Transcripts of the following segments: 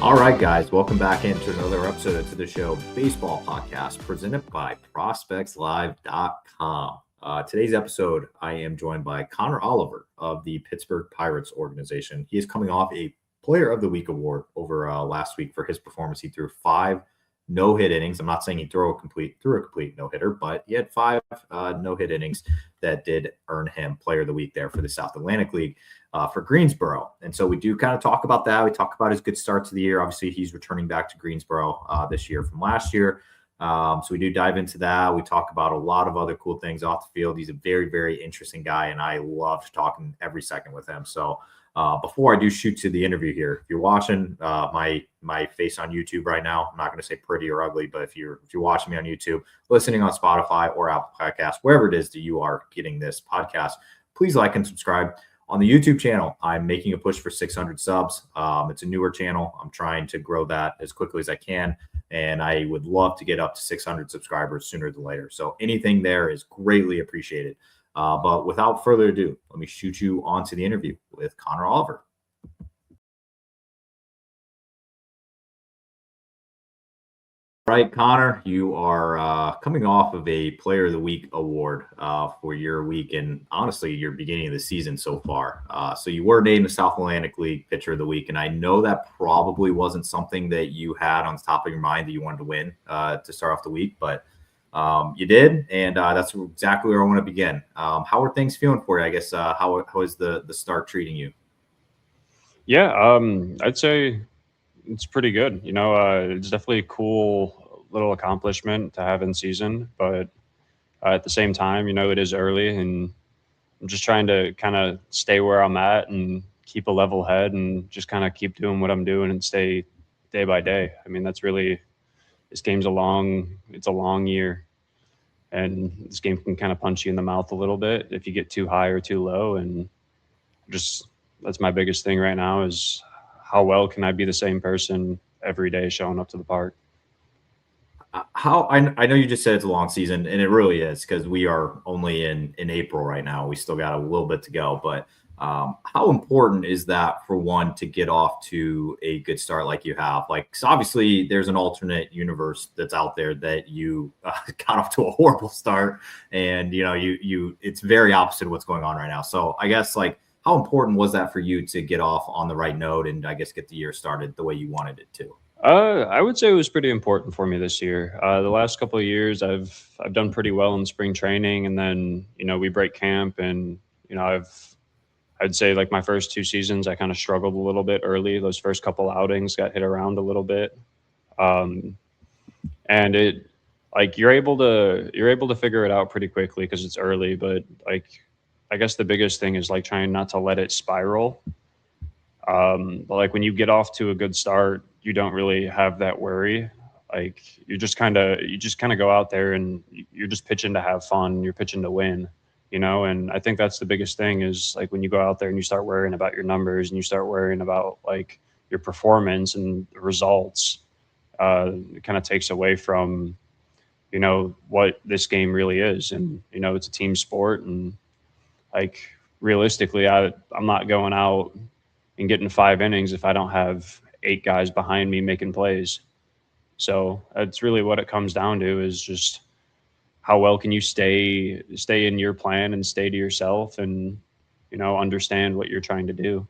All right, guys, welcome back into another episode of the show Baseball Podcast presented by ProspectsLive.com. Today's episode, I am joined by Connor Oliver of the Pittsburgh Pirates organization. He is coming off a Player of the Week award over last week for his performance. He threw 5 no-hit innings. I'm not saying he threw a complete no-hitter, but he had 5 no-hit innings that did earn him Player of the Week there for the South Atlantic League. For Greensboro. And so we do kind of talk about that. We talk about his good start to the year. Obviously, he's returning back to Greensboro this year from last year. So we do dive into that. We talk about a lot of other cool things off the field. He's a very, very interesting guy, and I loved talking every second with him. So before I do shoot to the interview here, if you're watching my face on YouTube right now, I'm not going to say pretty or ugly, but if you're watching me on YouTube, listening on Spotify or Apple Podcasts, wherever it is that you are getting this podcast, please like and subscribe. On the YouTube channel, I'm making a push for 600 subs. It's a newer channel. I'm trying to grow that as quickly as I can, and I would love to get up to 600 subscribers sooner than later. So anything there is greatly appreciated. But without further ado, let me shoot you on to the interview with Connor Oliver. All right, Connor, you are coming off of a Player of the Week award for your week and honestly your beginning of the season so far. So you were named the South Atlantic League Pitcher of the Week, and I know that probably wasn't something that you had on the top of your mind that you wanted to win to start off the week, but you did, and that's exactly where I want to begin. How are things feeling for you? I guess how is the start treating you? Yeah, I'd say it's pretty good. It's definitely a cool little accomplishment to have in season, but at the same time, it is early, and I'm just trying to kind of stay where I'm at and keep a level head and just kind of keep doing what I'm doing and stay day by day. I mean, that's really this game's it's a long year, and this game can kind of punch you in the mouth a little bit if you get too high or too low, and just that's my biggest thing right now is how well can I be the same person every day showing up to the park? How I know you just said it's a long season, and it really is because we are only in April right now. We still got a little bit to go, but how important is that for one to get off to a good start like you have? Like, 'cause obviously, there's an alternate universe that's out there that you got off to a horrible start, and you it's very opposite of what's going on right now. So I guess like how important was that for you to get off on the right note and I guess get the year started the way you wanted it to? I would say it was pretty important for me this year. The last couple of years, I've done pretty well in spring training, and then we break camp, and I'd say like my first 2 seasons, I kind of struggled a little bit early. Those first couple outings got hit around a little bit, um, and it like you're able to figure it out pretty quickly because it's early. But like I guess the biggest thing is like trying not to let it spiral. But like when you get off to a good start, you don't really have that worry. Like you just kind of go out there and you're just pitching to have fun. You're pitching to win, And I think that's the biggest thing is like when you go out there and you start worrying about your numbers and you start worrying about like your performance and the results, it kind of takes away from what this game really is. And it's a team sport, and like realistically, I'm not going out and getting 5 innings if I don't have 8 guys behind me making plays. So that's really what it comes down to is just how well can you stay in your plan and stay to yourself and understand what you're trying to do.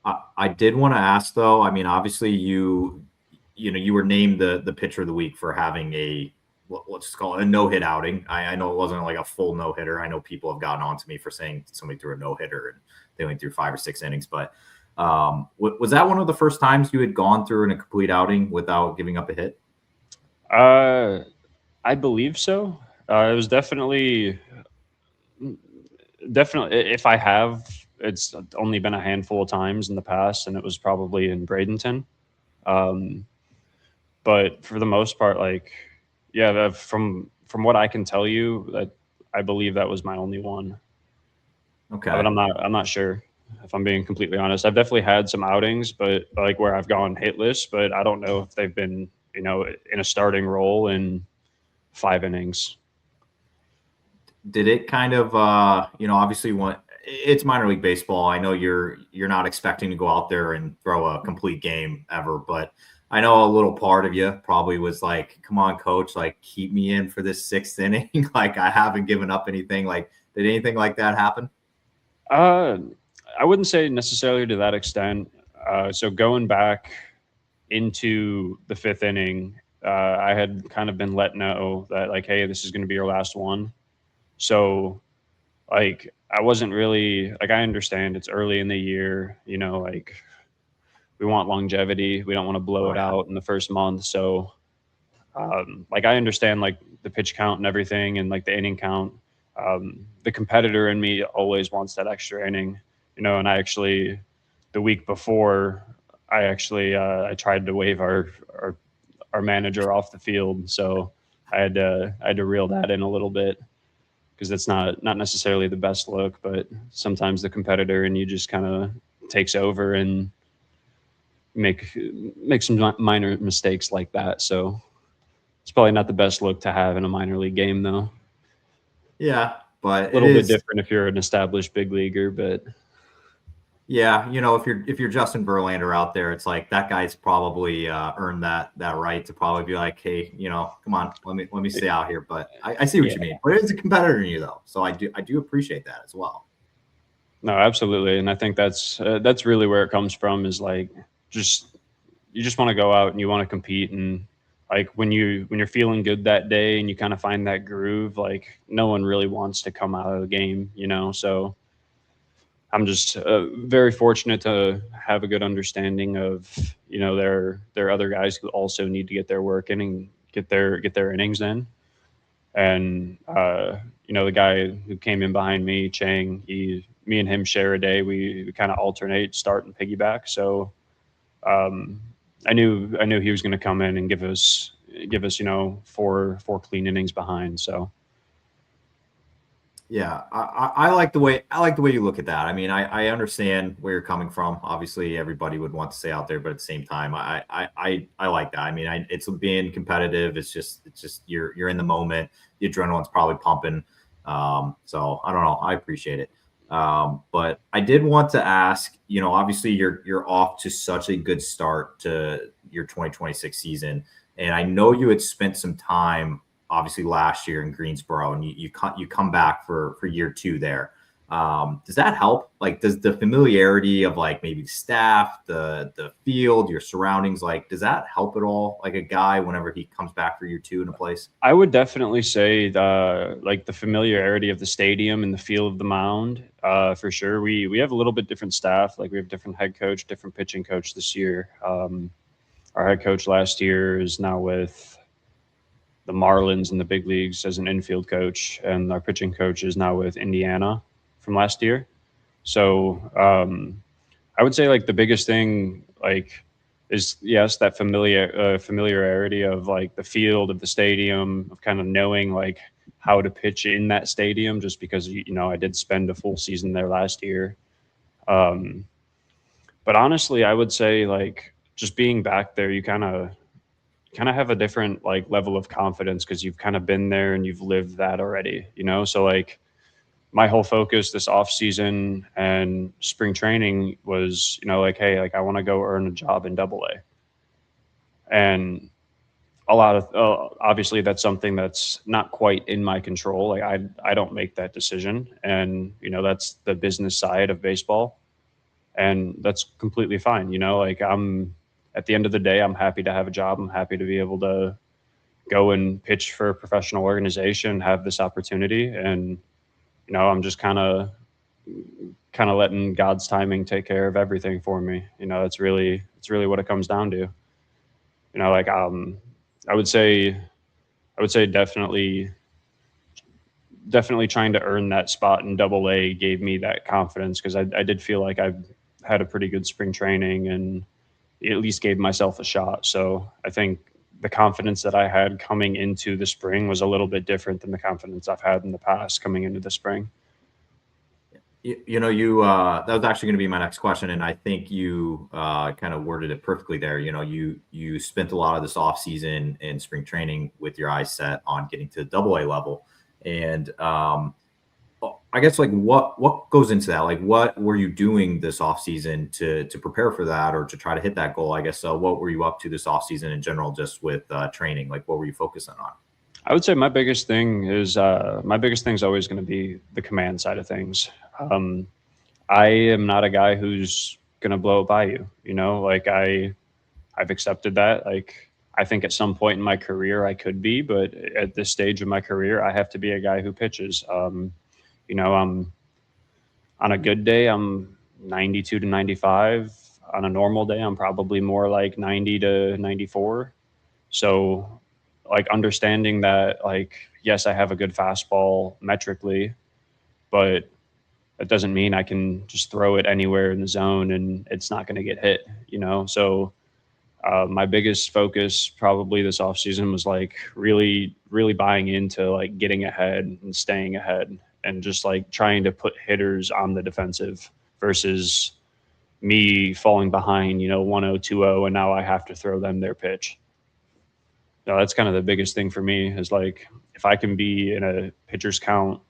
I did want to ask though. I mean, obviously you were named the pitcher of the week for having let's just call it a no-hit outing. I know it wasn't like a full no-hitter. I know people have gotten on to me for saying somebody threw a no-hitter and they only threw 5 or 6 innings. But was that one of the first times you had gone through in a complete outing without giving up a hit? I believe so. It was definitely if I have, it's only been a handful of times in the past, and it was probably in Bradenton. Um, but for the most part, like yeah, from what I can tell you, that I believe that was my only one. But Okay. I'm not sure if I'm being completely honest. I've definitely had some outings, but like where I've gone hitless, but I don't know if they've been in a starting role in 5 innings. Did it kind of obviously it's minor league baseball. I know you're not expecting to go out there and throw a complete game ever, but I know a little part of you probably was like, come on, coach, like keep me in for this 6th inning. Like I haven't given up anything. Like, did anything like that happen? Uh, I wouldn't say necessarily to that extent. So going back into the 5th inning, I had kind of been let know that like, hey, this is going to be your last one. So like, I wasn't really like, I understand it's early in the year, like we want longevity. We don't want to blow Oh it yeah. out in the first month. So like I understand like the pitch count and everything and like the inning count. The competitor in me always wants that extra inning, and I actually the week before I tried to waive our manager off the field. So I had to reel that in a little bit because that's not necessarily the best look, but sometimes the competitor and you just kind of takes over and make some minor mistakes like that. So it's probably not the best look to have in a minor league game, though. Yeah, but A it little bit is. different if you're an established big leaguer, but Yeah, if you're Justin Verlander out there, it's like that guy's probably earned that right to probably be like, hey, come on, let me stay out here. But I see what yeah, you mean. But it is a competitor in you though, so I do appreciate that as well. no, absolutely, and I think that's really where it comes from. Is like just you just want to go out and you want to compete, and like when you're feeling good that day and you kind of find that groove, like no one really wants to come out of the game. So I'm just very fortunate to have a good understanding of there are other guys who also need to get their work in and get their innings in, and the guy who came in behind me, Chang, me and him share a day. We kind of alternate start and piggyback. So um, I knew he was going to come in and give us four clean innings behind. So Yeah, I like the way you look at that. I mean, I understand where you're coming from. Obviously, everybody would want to stay out there, but at the same time, I like that. I mean, it's being competitive. It's just you're in the moment. The adrenaline's probably pumping. So I don't know. I appreciate it. But I did want to ask. Obviously, you're off to such a good start to your 2026 season, and I know you had spent some time obviously last year in Greensboro, and you come back for year 2 there. Does that help? Like, does the familiarity of like maybe staff, the field, your surroundings, like, does that help at all? Like a guy whenever he comes back for year 2 in a place? I would definitely say the familiarity of the stadium and the feel of the mound, for sure. We have a little bit different staff. Like we have different head coach, different pitching coach this year. Our head coach last year is now with the Marlins in the big leagues as an infield coach, and our pitching coach is now with Indiana from last year. So I would say like the biggest thing like is yes that familiarity of like the field of the stadium of kind of knowing like how to pitch in that stadium just because I did spend a full season there last year. Um, but honestly, I would say like just being back there, you kind of have a different like level of confidence because you've kind of been there and you've lived that already. So like my whole focus this off season and spring training was, like, hey, like I want to go earn a job in Double A, and a lot of obviously that's something that's not quite in my control. Like I don't make that decision, and that's the business side of baseball, and that's completely fine. Like I'm at the end of the day, I'm happy to have a job. I'm happy to be able to go and pitch for a professional organization, have this opportunity, and I'm just kind of letting God's timing take care of everything for me. It's really what it comes down to. Like I would say I would say definitely trying to earn that spot in Double A gave me that confidence because I did feel like I had a pretty good spring training and at least gave myself a shot. So I think the confidence that I had coming into the spring was a little bit different than the confidence I've had in the past coming into the spring. You that was actually going to be my next question, and I think you kind of worded it perfectly there. You spent a lot of this off season and spring training with your eyes set on getting to the Double A level, and I guess like what goes into that? Like what were you doing this offseason to prepare for that or to try to hit that goal? I guess what were you up to this offseason in general, just with training? Like what were you focusing on? I would say my biggest thing is always going to be the command side of things. Um, I am not a guy who's going to blow it by you. You know, like I've accepted that. Like I think at some point in my career I could be, but at this stage of my career, I have to be a guy who pitches. You know, on a good day, I'm 92 to 95. On a normal day, I'm probably more like 90 to 94. So, like, understanding that, like, yes, I have a good fastball metrically, but that doesn't mean I can just throw it anywhere in the zone and it's not going to get hit, you know? So, my biggest focus probably this offseason was like really buying into like getting ahead and staying ahead and just like trying to put hitters on the defensive versus me falling behind, you know, 1-0, 2-0, and now I have to throw them their pitch. So that's kind of the biggest thing for me is like if I can be in a pitcher's count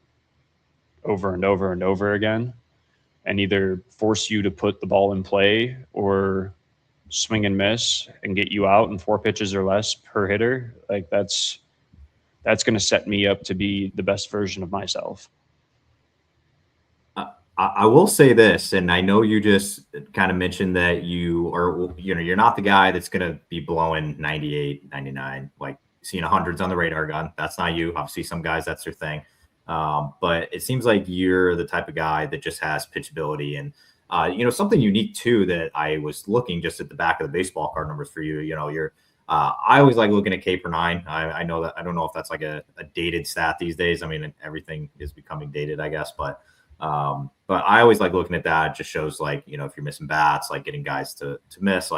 over and over and over again and either force you to put the ball in play or swing and miss and get you out in 4 pitches or less per hitter, like that's going to set me up to be the best version of myself. I will say this, and I know you just kind of mentioned that you are, you're not the guy that's going to be blowing 98, 99, like seeing hundreds on the radar gun. That's not you. Obviously, some guys, that's their thing. But it seems like you're the type of guy that just has pitchability. And, something unique too that I was looking just at the back of the baseball card numbers for you. I always like looking at K per nine. I know that I don't know if that's like a dated stat these days. I mean, everything is becoming dated, I guess, but I always like looking at that. It just shows like, if you're missing bats, like getting guys to miss,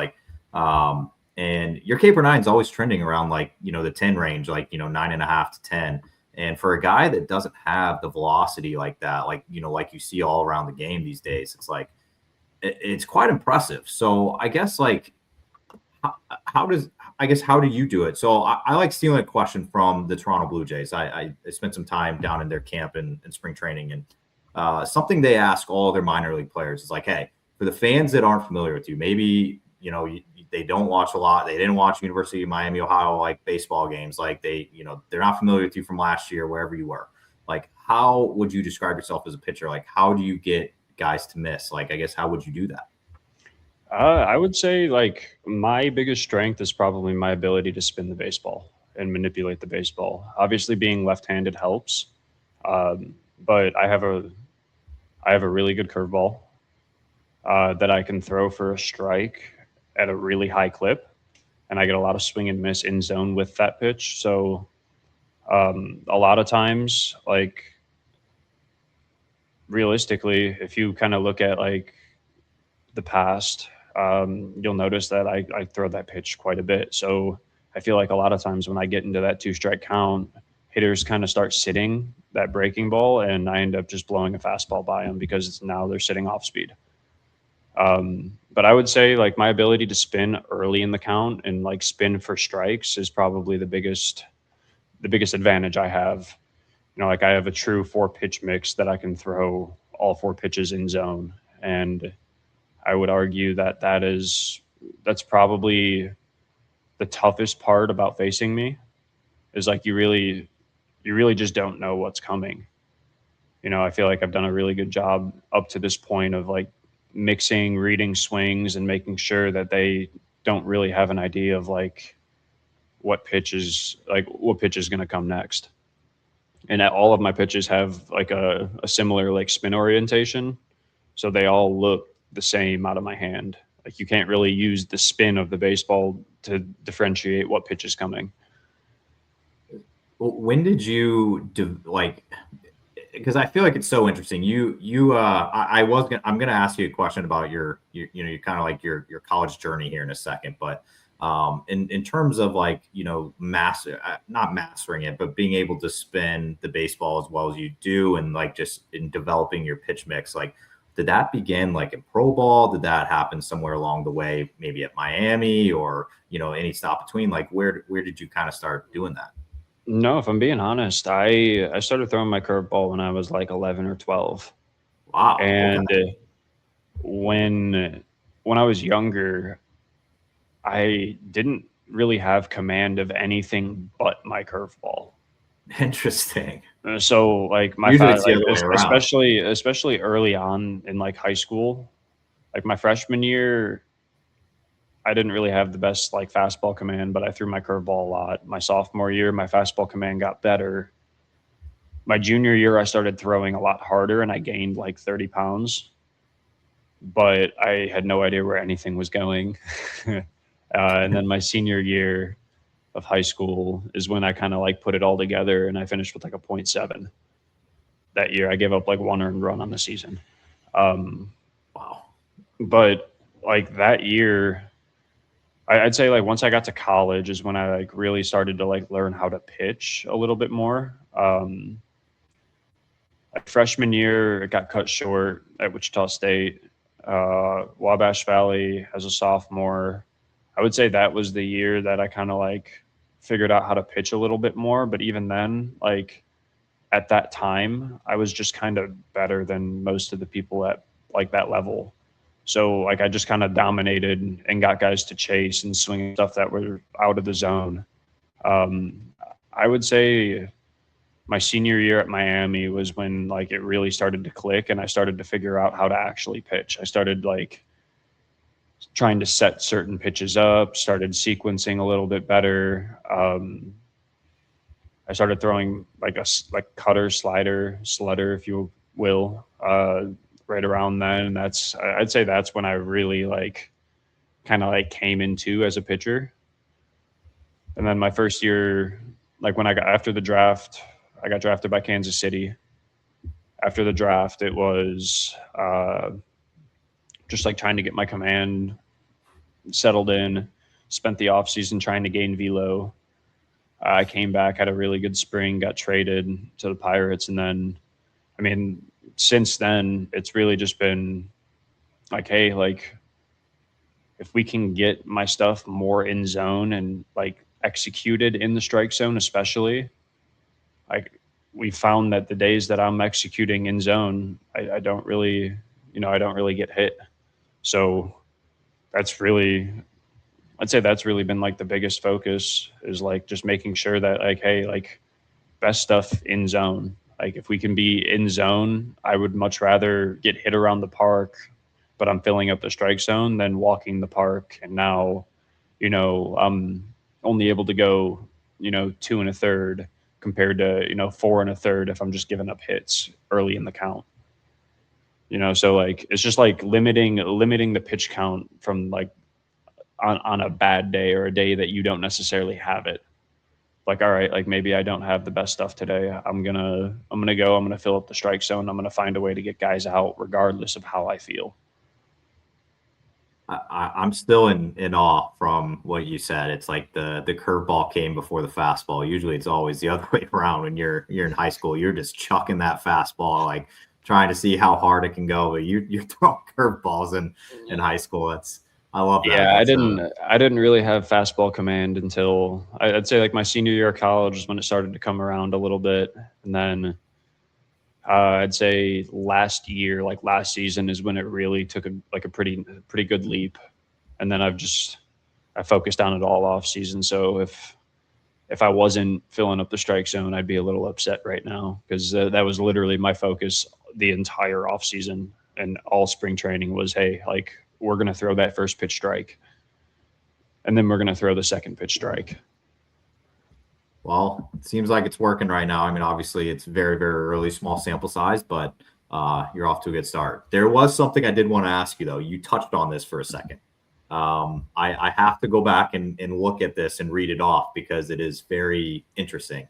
and your K per nine is always trending around like, the 10 range, like, 9.5 to 10. And for a guy that doesn't have the velocity like that, like you see all around the game these days, it's like, it's quite impressive. So I guess like, how do you do it? So I like stealing a question from the Toronto Blue Jays. I spent some time down in their camp in spring training, and something they ask all their minor league players is like, hey, for the fans that aren't familiar with you, maybe, they don't watch a lot. They didn't watch University of Miami, Ohio, like baseball games. Like they're not familiar with you from last year, wherever you were. Like, how would you describe yourself as a pitcher? Like, how do you get guys to miss? Like, I guess, how would you do that? I would say like my biggest strength is probably my ability to spin the baseball and manipulate the baseball. Obviously, being left-handed helps, but I have a really good curveball that I can throw for a strike at a really high clip, and I get a lot of swing and miss in zone with that pitch. So a lot of times, like realistically, if you kind of look at like the past, you'll notice that I throw that pitch quite a bit. So I feel like a lot of times when I get into that 2 strike count, hitters kind of start sitting that breaking ball, and I end up just blowing a fastball by them because now they're sitting off speed. But I would say like my ability to spin early in the count and like spin for strikes is probably the biggest advantage I have. You know, like I have a true 4 pitch mix that I can throw all 4 pitches in zone, and I would argue that that's probably the toughest part about facing me is like you really just don't know what's coming. You know, I feel like I've done a really good job up to this point of like mixing, reading swings, and making sure that they don't really have an idea of like what pitch is going to come next. And all of my pitches have like a similar like spin orientation, so they all look the same out of my hand. Like you can't really use the spin of the baseball to differentiate what pitch is coming. When did you do like? Because I feel like it's so interesting. I'm gonna ask you a question about your kind of like your college journey here in a second, but in terms of like not mastering it, but being able to spin the baseball as well as you do, and like just in developing your pitch mix, like did that begin like in pro ball? Did that happen somewhere along the way, maybe at Miami or any stop between? Like where did you kind of start doing that? No, if I'm being honest, I started throwing my curveball when I was like 11 or 12. Wow. Okay. And when when I was younger, I didn't really have command of anything but my curveball. Interesting. So like my Usually fat it's the like other way around. especially early on in like high school, like my freshman year, I didn't really have the best like fastball command, but I threw my curveball a lot. My sophomore year, my fastball command got better. My junior year, I started throwing a lot harder and I gained like 30 pounds, but I had no idea where anything was going. And then my senior year of high school is when I kind of like put it all together and I finished with like a point 0.7 that year. I gave up like one earned run on the season. Um, Wow. but like that year, I'd say like once I got to college is when I like really started to like learn how to pitch a little bit more. Freshman year, it got cut short at Wichita State. Wabash Valley as a sophomore. I would say that was the year that I kind of like figured out how to pitch a little bit more. But even then, like at that time, I was just kind of better than most of the people at like that level. So like I just kind of dominated and got guys to chase and swing stuff that were out of the zone. Um, I would say my senior year at Miami was when like it really started to click and I started to figure out how to actually pitch. I started like trying to set certain pitches up, started sequencing a little bit better. I started throwing like like cutter, slider, slutter, if you will, right around then. And I'd say that's when I really like kind of like came into as a pitcher. And then my first year, like when I got after the draft, I got drafted by Kansas City. After the draft, it was just like trying to get my command settled in. Spent the offseason trying to gain velo. I came back, had a really good spring, got traded to the Pirates, and then, I mean, since then, it's really just been like, hey, like if we can get my stuff more in zone and like executed in the strike zone, especially, like we found that the days that I'm executing in zone, I don't really, I don't really get hit. So that's really, I'd say that's really been like the biggest focus is like just making sure that like, hey, like best stuff in zone. Like if we can be in zone, I would much rather get hit around the park, but I'm filling up the strike zone than walking the park. And now, I'm only able to go, 2 1/3 compared to, 4 1/3 if I'm just giving up hits early in the count. So like it's just like limiting the pitch count from like on a bad day or a day that you don't necessarily have it. Like, all right, like maybe I don't have the best stuff today. I'm gonna fill up the strike zone. I'm gonna find a way to get guys out regardless of how I feel. I'm still in awe from what you said. It's like the curveball came before the fastball. Usually it's always the other way around when you're in high school. You're just chucking that fastball, like trying to see how hard it can go. But you're throwing curveballs in high school. I love that. Yeah, I didn't really have fastball command until I'd say like my senior year of college is when it started to come around a little bit, and then I'd say last year, like last season, is when it really took a pretty good leap, and then I focused on it all off season. So if I wasn't filling up the strike zone, I'd be a little upset right now because that was literally my focus the entire off season and all spring training was, hey, like we're gonna throw that first pitch strike, and then we're gonna throw the second pitch strike. Well, it seems like it's working right now. I mean, obviously, it's very, very early, small sample size, but you're off to a good start. There was something I did want to ask you, though. You touched on this for a second. I have to go back and look at this and read it off because it is very interesting.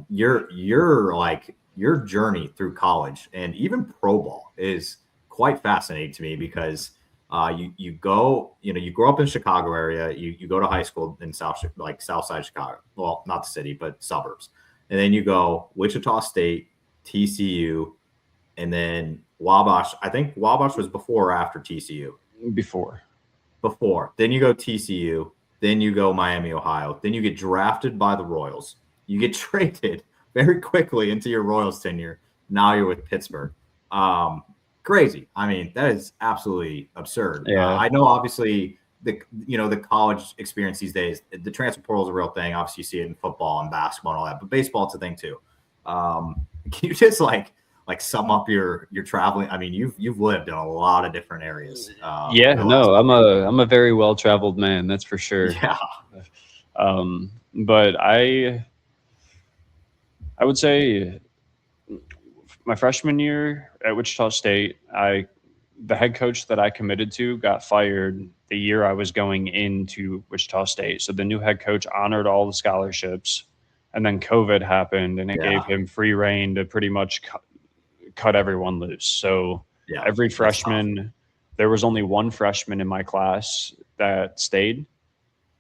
Your journey through college and even pro ball is quite fascinating to me because you go, you grow up in Chicago area, you go to high school in South Side Chicago. Well, not the city, but suburbs. And then you go Wichita State, TCU, and then Wabash. I think Wabash was before or after TCU. Before. Before. Then you go TCU, then you go Miami, Ohio. Then you get drafted by the Royals. You get traded very quickly into your Royals tenure. Now you're with Pittsburgh. Crazy. I mean, that is absolutely absurd. Yeah. I know, obviously, the college experience these days, the transfer portal is a real thing. Obviously, you see it in football and basketball and all that, but baseball, it's a thing too. Can you just like sum up your traveling? I mean, you've lived in a lot of different areas. Yeah, no, I'm a very well-traveled man, that's for sure. Yeah. But I would say my freshman year at Wichita State, the head coach that I committed to got fired the year I was going into Wichita State. So the new head coach honored all the scholarships, and then COVID happened, and it gave him free reign to pretty much cut everyone loose. So every freshman, there was only one freshman in my class that stayed.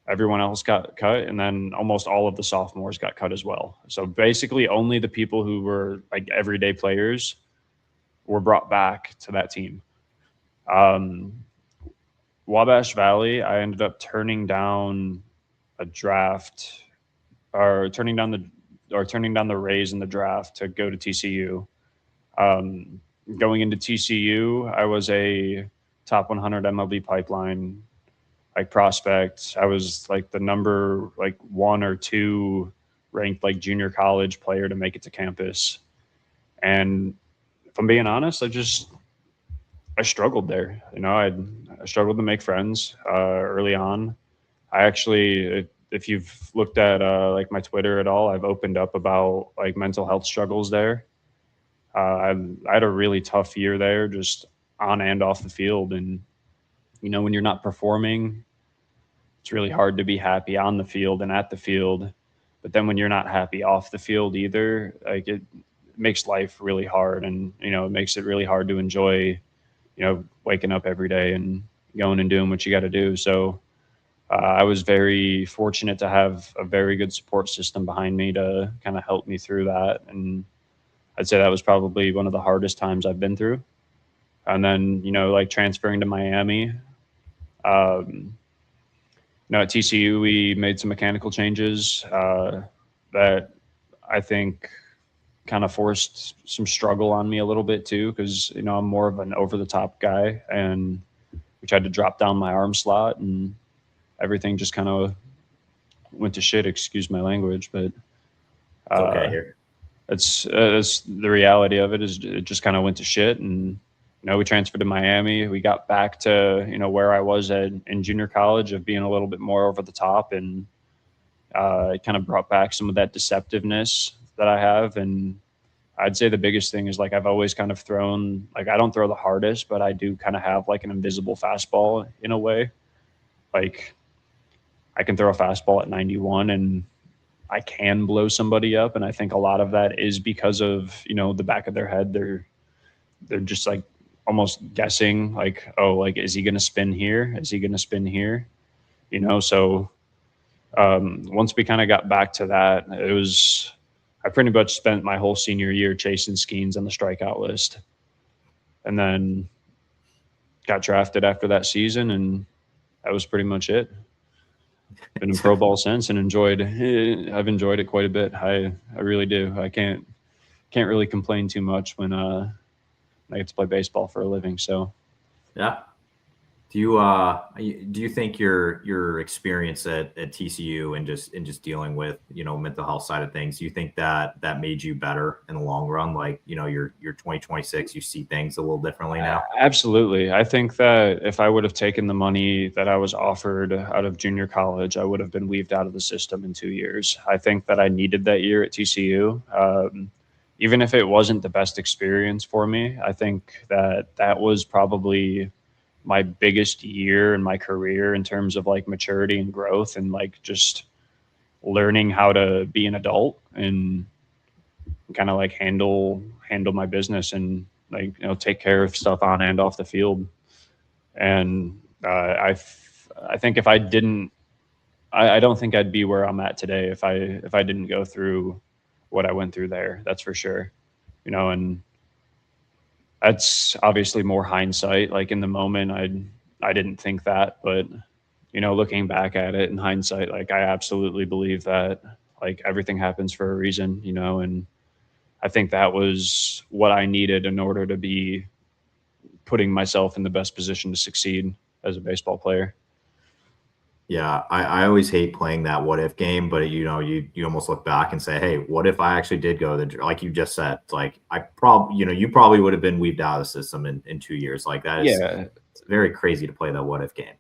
Everyone else got cut, and then almost all of the sophomores got cut as well. So basically only the people who were like everyday players were brought back to that team. Wabash Valley, I ended up turning down a draft, or turning down the Rays in the draft to go to TCU. Going into TCU, I was a top 100 MLB pipeline prospect. I was like the number 1 or 2 ranked junior college player to make it to campus. And if I'm being honest, I struggled there. I struggled to make friends early on. I actually, if you've looked at my Twitter at all, I've opened up about mental health struggles there. I had a really tough year there, just on and off the field. And when you're not performing, it's really hard to be happy on the field and at the field. But then when you're not happy off the field either, it makes life really hard. And, it makes it really hard to enjoy, waking up every day and going and doing what you got to do. So I was very fortunate to have a very good support system behind me to kind of help me through that. And I'd say that was probably one of the hardest times I've been through. And then, transferring to Miami, at TCU, we made some mechanical changes that I think kind of forced some struggle on me a little bit too, because I'm more of an over-the-top guy, and we tried to drop down my arm slot, and everything just kind of went to shit. Excuse my language, but it's okay here. It's the reality of it. Is it just kind of went to shit, and we transferred to Miami. We got back to, where I was in junior college, of being a little bit more over the top, and it kind of brought back some of that deceptiveness that I have. And I'd say the biggest thing is I've always kind of thrown, I don't throw the hardest, but I do kind of have an invisible fastball in a way. I can throw a fastball at 91 and I can blow somebody up. And I think a lot of that is because of, the back of their head. They're just almost guessing is he going to spin here? Is he going to spin here? So once we kind of got back to that, I pretty much spent my whole senior year chasing Skeens on the strikeout list, and then got drafted after that season. And that was pretty much it. Been in pro ball since, and I've enjoyed it quite a bit. I really do. I can't really complain too much when I get to play baseball for a living. So, yeah. Do you think your experience at TCU and just dealing with mental health side of things, do you think that made you better in the long run? You're 2026, you see things a little differently now. Absolutely. I think that if I would have taken the money that I was offered out of junior college, I would have been weaved out of the system in 2 years. I think that I needed that year at TCU. Even if it wasn't the best experience for me, I think that was probably my biggest year in my career in terms of maturity and growth, and just learning how to be an adult and kind of handle my business and take care of stuff on and off the field. And I think if I didn't, I don't think I'd be where I'm at today if I didn't go through what I went through there. That's for sure. And that's obviously more hindsight. In the moment, I didn't think that, but looking back at it in hindsight, I absolutely believe that like everything happens for a reason, you know, and I think that was what I needed in order to be putting myself in the best position to succeed as a baseball player. Yeah, I always hate playing that what if game, but you almost look back and say, hey, what if I actually did go like you just said, like I probably you probably would have been weaved out of the system in 2 years. Like that is Yeah, it's very crazy to play that what if game.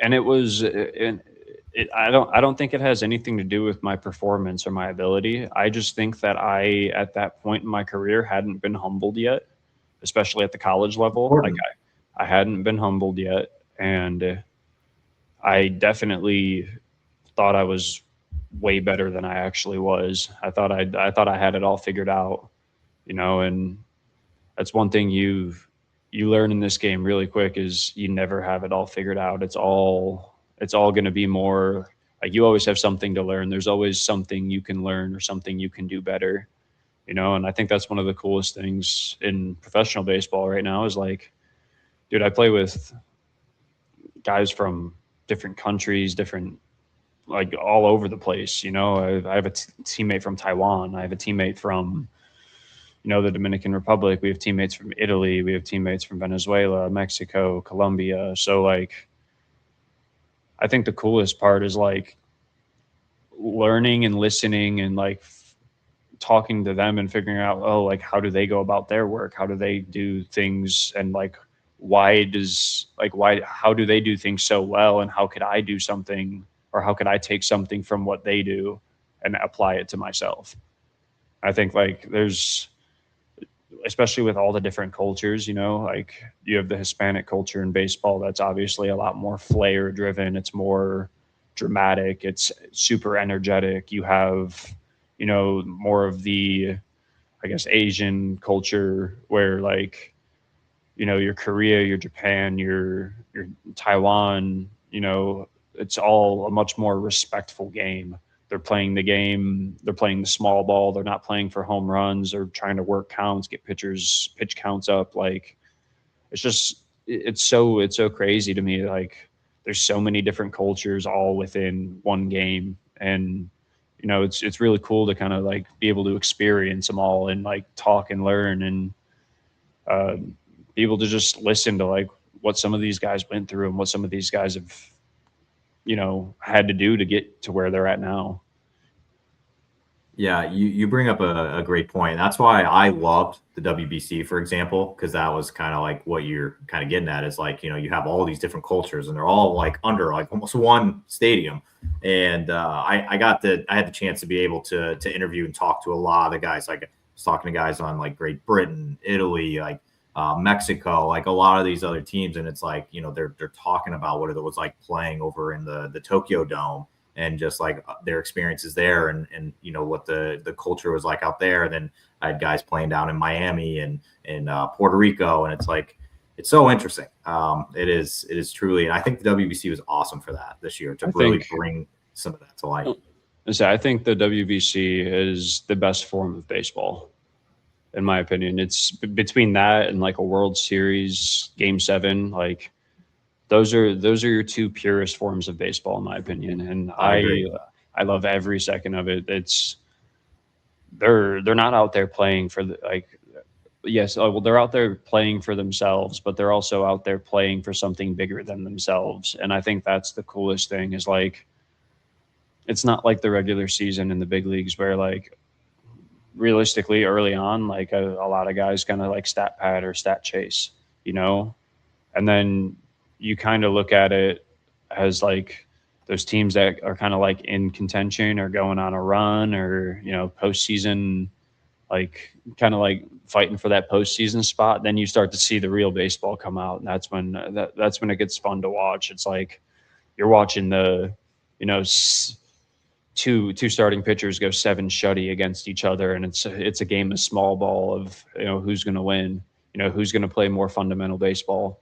and it was I don't think it has anything to do with my performance or my ability. I just think that I at that point in my career hadn't been humbled yet, especially at the college level. Like Important. I hadn't been humbled yet, and I definitely thought I was way better than I actually was. I thought I had it all figured out, you know, and that's one thing you learn in this game really quick is you never have it all figured out. It's all going to be more like you always have something to learn. There's always something you can learn or something you can do better, you know, and I think that's one of the coolest things in professional baseball right now is like, dude, I play with guys from different countries, different like all over the place. You know, I have a teammate from Taiwan. I have a teammate from, you know, the Dominican Republic. We have teammates from Italy. We have teammates from Venezuela, Mexico, Colombia. So like, I think the coolest part is like learning and listening and like talking to them and figuring out, oh, like how do they go about their work? How do they do things? And like, how do they do things so well? And how could I do something or how could I take something from what they do and apply it to myself? I think like there's, especially with all the different cultures, you know, like you have the Hispanic culture in baseball that's obviously a lot more flair driven. It's more dramatic. It's super energetic. You have, you know, more of the, I guess, Asian culture where like, you know, your Korea, your Japan, your Taiwan, you know, it's all a much more respectful game. They're playing the game, they're playing the small ball, they're not playing for home runs or trying to work counts, get pitch counts up. Like it's just it's so crazy to me. Like there's so many different cultures all within one game. And you know, it's really cool to kind of like be able to experience them all and like talk and learn and uh, be able to just listen to like what some of these guys went through and what some of these guys have, you know, had to do to get to where they're at now. Yeah, you bring up a great point. That's why I loved the WBC, for example, because that was kind of like what you're kind of getting at is like, you have all these different cultures and they're all like under like almost one stadium. And I had the chance to be able to interview and talk to a lot of the guys. Like I was talking to guys on like Great Britain, Italy, like Mexico, like a lot of these other teams. And it's like, they're talking about what it was like playing over in the Tokyo Dome and just like their experiences there and what the culture was like out there. And then I had guys playing down in Miami and in Puerto Rico, and it's like it's so interesting. It is truly, and I think the WBC was awesome for that this year to really bring some of that to life. I think the WBC is the best form of baseball, in my opinion. It's between that and like a World Series Game 7, like those are your two purest forms of baseball, in my opinion. And I love every second of it. It's they're not out there playing for the like yes, well they're out there playing for themselves, but they're also out there playing for something bigger than themselves. And I think that's the coolest thing is like it's not like the regular season in the big leagues where like realistically early on like a lot of guys kind of like stat pad or stat chase, you know, and then you kind of look at it as like those teams that are kind of like in contention or going on a run or, you know, postseason, like kind of like fighting for that postseason spot. Then you start to see the real baseball come out. And that's when that's when it gets fun to watch. It's like you're watching the, you know, two starting pitchers go 7 shutty against each other. And it's a game of small ball of, you know, who's going to win, you know, who's going to play more fundamental baseball.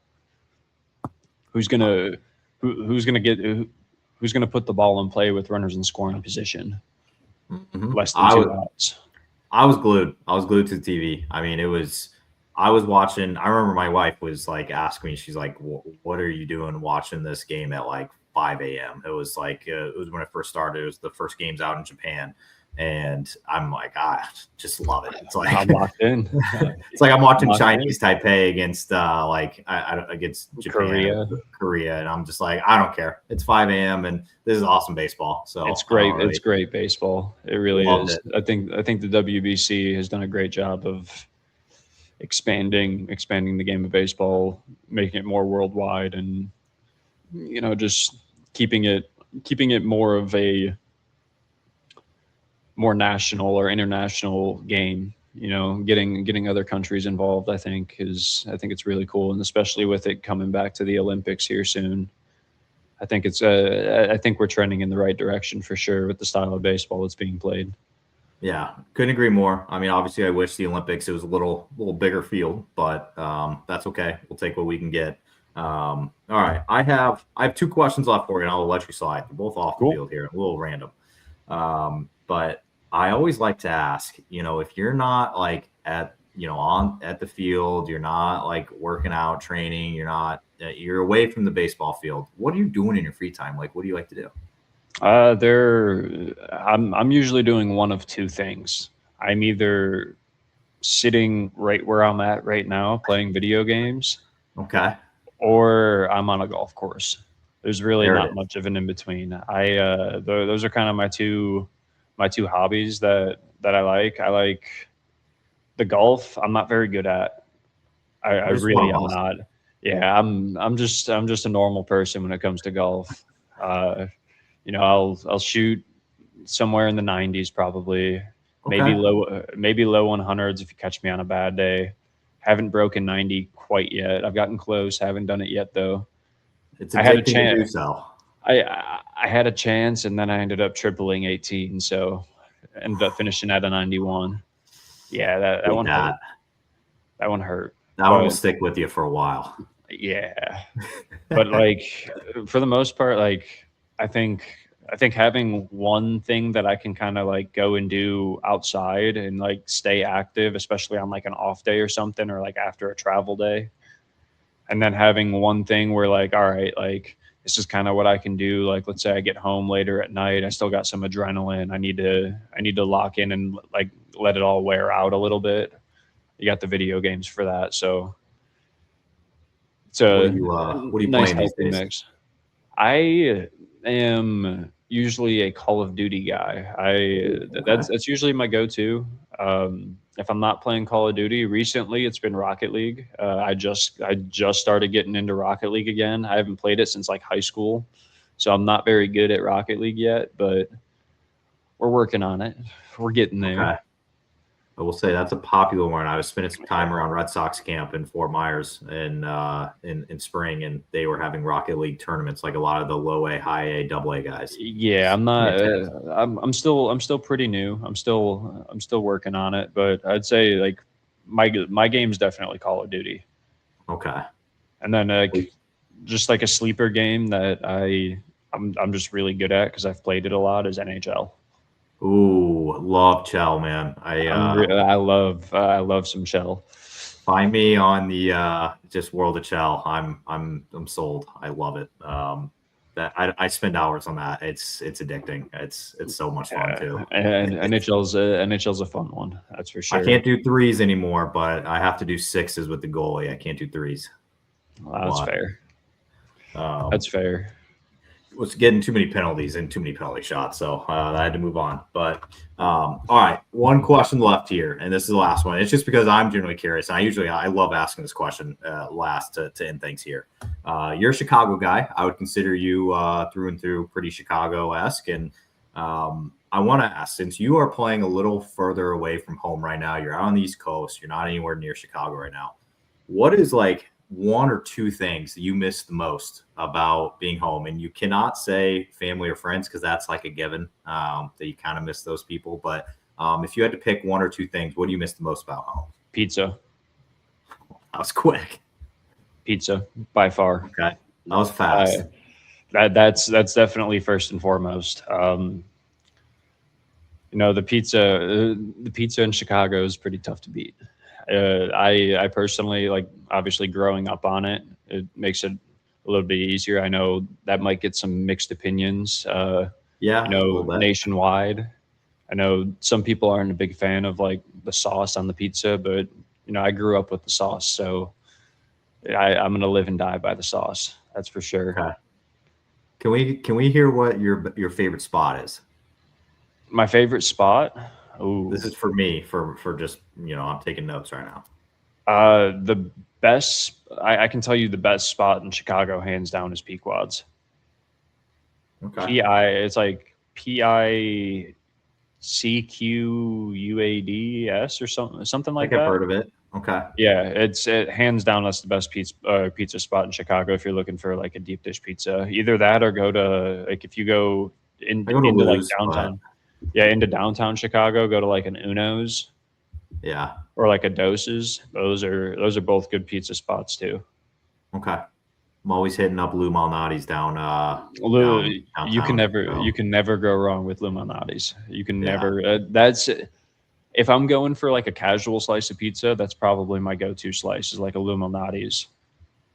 Who's gonna put the ball in play with runners in scoring position? Mm-hmm. Less than 2 outs. I was glued. I was glued to the TV. I mean, I was watching. I remember my wife was like asking me. She's like, "What are you doing watching this game at like 5 a.m.?" It was like it was when it first started. It was the first games out in Japan. And I'm like, I just love it. It's like I'm locked in. it's like I'm watching Locked Chinese in. Taipei against against Japan Korea. or Korea, and I'm just like, I don't care. It's 5 a.m. and this is awesome baseball. So It's I don't great. It's really great baseball. It really loved is. it. I think the WBC has done a great job of expanding the game of baseball, making it more worldwide, and just keeping it more of a more national or international game. Getting other countries involved. I think it's really cool, and especially with it coming back to the Olympics here soon. I think we're trending in the right direction for sure with the style of baseball that's being played. Yeah, couldn't agree more. I mean, obviously, I wish the Olympics it was a little bigger field, but that's okay. We'll take what we can get. All right, I have 2 questions left for you, and I'll let you slide. They're both off the Cool. field here, a little random. But I always like to ask, if you're not like at the field, you're not like working out, training, you're away from the baseball field. What are you doing in your free time? Like, what do you like to do? I'm usually doing one of two things. I'm either sitting right where I'm at right now playing video games, Okay, or I'm on a golf course. There's really there it not is. much of an in between. Those are kind of my two hobbies that I like. I like the golf. I'm not very good at. I There's one really of am us. not. Yeah, I'm just a normal person when it comes to golf. Uh, I'll shoot somewhere in the 90s probably, Okay, maybe low 100s if you catch me on a bad day. Haven't broken 90 quite yet. I've gotten close. Haven't done it yet though. it's I had a addicting to do chance. so. I had a chance, and then I ended up tripling 18, so ended up finishing at a 91. Yeah, that Hate one hurt. that. That one hurt. That one will But stick with you for a while. yeah, but like for the most part, like I think I think having one thing that I can kind of like go and do outside and like stay active, especially on like an off day or something, or like after a travel day, and then having one thing where like, all right, like this is kind of what I can do. Like let's say I get home later at night, I still got some adrenaline. I need to lock in and like let it all wear out a little bit. You got the video games for that, so it's a What are you nice playing these healthy days? mix. I am usually a Call of Duty guy. Okay. That's usually my go-to. If I'm not playing Call of Duty, recently it's been Rocket League. I just started getting into Rocket League again. I haven't played it since like high school, so I'm not very good at Rocket League yet, but we're working on it. We're getting there. Okay. I will say that's a popular one. I was spending some time around Red Sox camp in Fort Myers in spring, and they were having Rocket League tournaments like a lot of the low A, high A, double A guys. Yeah, It's I'm not. fantastic. I'm still pretty new. I'm still working on it, but I'd say like my game's definitely Call of Duty, Okay. and then like just like a sleeper game that I'm just really good at because I've played it a lot is NHL. Ooh, love Chell, man. I love some shell. Find me on the just World of Chell. I'm sold. I love it. That I spend hours on that. It's addicting. It's so much fun Yeah, too. and NHL's a fun one. That's for I sure. can't do threes anymore, but I have to do sixes with the goalie. I can't do threes. Well, that's But fair. um, That's fair. was getting too many penalties and too many penalty shots, so I had to move on. But all right, one question left here, and this is the last one. It's just because I'm generally curious, and I love asking this question last to end things here. You're a Chicago guy. I would consider you through and through pretty Chicago-esque, and I want to ask, since you are playing a little further away from home right now, you're out on the East Coast, you're not anywhere near Chicago right now. What is like one or two things that you miss the most about being home? And you cannot say family or friends because that's like a given that you kind of miss those people. But if you had to pick one or two things, what do you miss the most about home? Pizza, That was quick. pizza by far. Okay. That was Uh, fast. that's definitely first and foremost. The pizza in Chicago is pretty tough to beat. I personally like obviously growing up on it. It makes it a little bit easier. I know that might get some mixed opinions, Yeah, a little bit. nationwide. I know some people aren't a big fan of like the sauce on the pizza, but I grew up with the sauce, so I'm gonna live and die by the sauce. That's for sure. Okay. Can we hear what your favorite spot is? My favorite spot. This Ooh, is for me for just I'm taking notes right now. the best. I can tell you the best spot in Chicago, hands down, is Pequod's. Okay. PI. It's like PICQUADS or something I like think I've that. heard of it. Okay. Yeah, it hands down that's the best pizza spot in Chicago if you're looking for like a deep dish pizza. Either that or go to like if you go I go to into like Lou's, but downtown. Yeah, into downtown Chicago, go to like an Uno's yeah. or like a Doses. Those are both good pizza spots too. Okay. I'm always hitting up Lou Malnati's You can downtown. never go wrong with Luminati's. You can Yeah. never. That's if I'm going for like a casual slice of pizza, that's probably my go-to slice is like a Luminati's.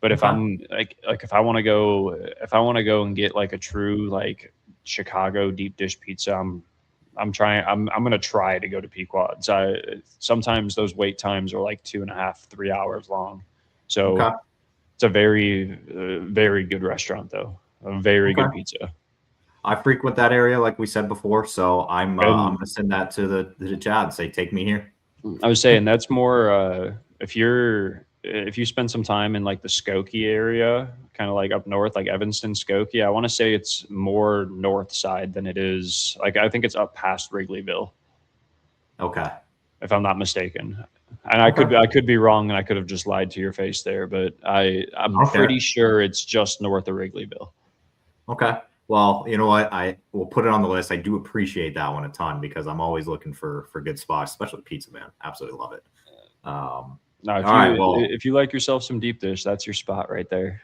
But if Okay. I'm like if I want to go and get like a true like Chicago deep dish pizza, I'm gonna try to go to Pequod's. Sometimes those wait times are like 2.5, 3 hours long. Okay. So it's a very good restaurant though. A very Okay. good pizza. I frequent that area, like we said before, so I'm And gonna send that to the chat and say, take me here. I was saying that's more if you spend some time in like the Skokie area, kind of like up north, like Evanston, Skokie. I want to say it's more north side than it is. Like I think it's up past Wrigleyville, Okay. if I'm not mistaken. And Okay. I could be wrong, and I could have just lied to your face there, but I'm I don't pretty care. sure it's just north of Wrigleyville. Okay. Well, you know what? I will put it on the list. I do appreciate that one a ton because I'm always looking for good spots, especially pizza, man. Absolutely love it. Now, All right. Well, if you like yourself some deep dish, that's your spot right there.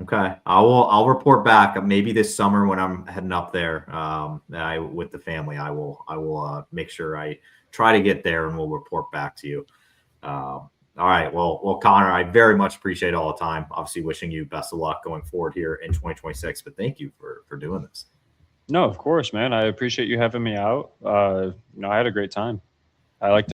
okay. I'll report back maybe this summer when I'm heading up there. With the family, I will make sure I try to get there and we'll report back to you. All right. Well, Connor, I very much appreciate all the time. Obviously, wishing you best of luck going forward here in 2026. But thank you for doing this. No, of course, man. I appreciate you having me out. I had a great time. I like